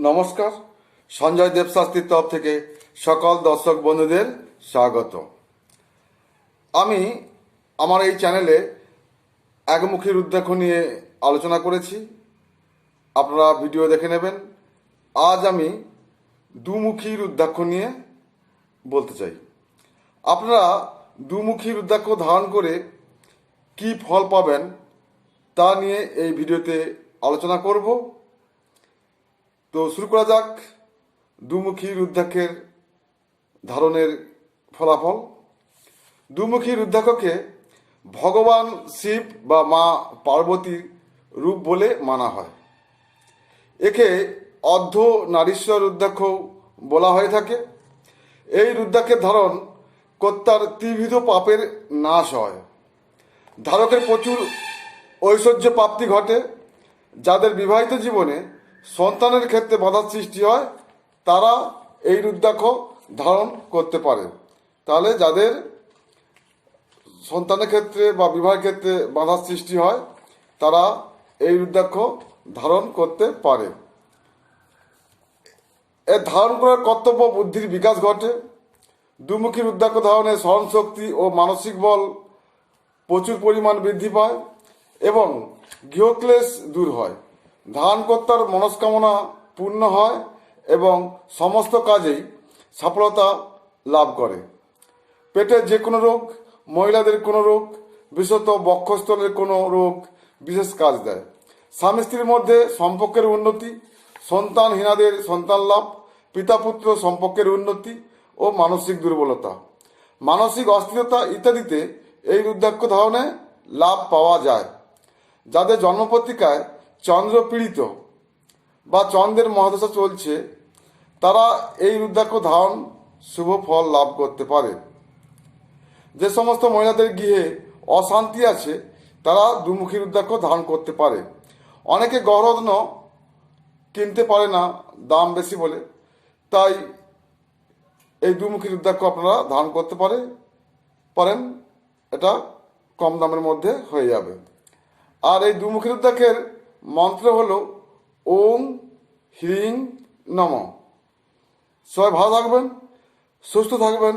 নমস্কার। সঞ্জয় দেবশাস্ত্রীর তরফ থেকে সকল দর্শক বন্ধুদের স্বাগত। আমি আমার এই চ্যানেলে একমুখী রুদ্রাক্ষ নিয়ে আলোচনা করেছি, আপনারা ভিডিও দেখে নেবেন। আজ আমি দুমুখী রুদ্রাক্ষ নিয়ে বলতে চাই। আপনারা দুমুখী রুদ্রাক্ষ ধারণ করে কি ফল পাবেন তা নিয়ে এই ভিডিওতে আলোচনা করব। তো শুরু করা যাক দুমুখী রুদ্রাক্ষের ধারণের ফলাফল। দুমুখী রুদ্রাক্ষকে ভগবান শিব বা মা পার্বতীর রূপ বলে মানা হয়। একে অর্ধ নারীশ্বর রুদ্রাক্ষ বলা হয়ে থাকে। এই রুদ্রাক্ষের ধারণ কর্তার ত্রিবিধ পাপের নাশ হয়। ধারকের প্রচুর ঐশ্বর্য প্রাপ্তি ঘটে। যাদের বিবাহিত জীবনে সন্তানের ক্ষেত্রে বাধার সৃষ্টি হয় তারা এই রুদ্রাক্ষ ধারণ করতে পারে। তাহলে যাদের সন্তানের ক্ষেত্রে বা বিবাহের ক্ষেত্রে বাধার সৃষ্টি হয় তারা এই রুদ্রাক্ষ ধারণ করতে পারে। এর ধারণ করার কর্তব্য বুদ্ধির বিকাশ ঘটে। দুমুখী রুদ্রাক্ষ ধারণে স্মরণশক্তি ও মানসিক বল প্রচুর পরিমাণ বৃদ্ধি পায় এবং গৃহক্লেশ দূর হয়। ধারণকর্তার মনস্কামনা পূর্ণ হয় এবং সমস্ত কাজেই সফলতা লাভ করে। পেটের যে কোনো রোগ, মহিলাদের কোনো রোগ, বিশেষত বক্ষস্থলের কোনো রোগ বিশেষ কাজ দেয়। স্বামী স্ত্রীর মধ্যে সম্পর্কের উন্নতি, সন্তানহীনাদের সন্তান লাভ, পিতা পুত্র সম্পর্কের উন্নতি ও মানসিক দুর্বলতা, মানসিক অস্থিরতা ইত্যাদিতে এই রুদ্রাক্ষ ধারণে লাভ পাওয়া যায়। যাদের জন্মপত্রিকায় চন্দ্র পীড়িত বা চন্দ্রের মহাদশা চলছে তারা এই রুদ্রাক্ষ ধারণ শুভ ফল লাভ করতে পারে। যে সমস্ত মহিলাদের গৃহে অশান্তি আছে তারা দুমুখী রুদ্রাক্ষ ধারণ করতে পারে। অনেকে গহরত্ন কিনতে পারে না, দাম বেশি বলে, তাই এই দুমুখী রুদ্রাক্ষ আপনারা ধারণ করতে পারেন। এটা কম দামের মধ্যে হয়ে যাবে। আর এই দুমুখী রুদ্রাক্ষের মন্ত্র হলো ওং হ্রিং নমঃ। সবাই ভালো থাকবেন, সুস্থ থাকবেন।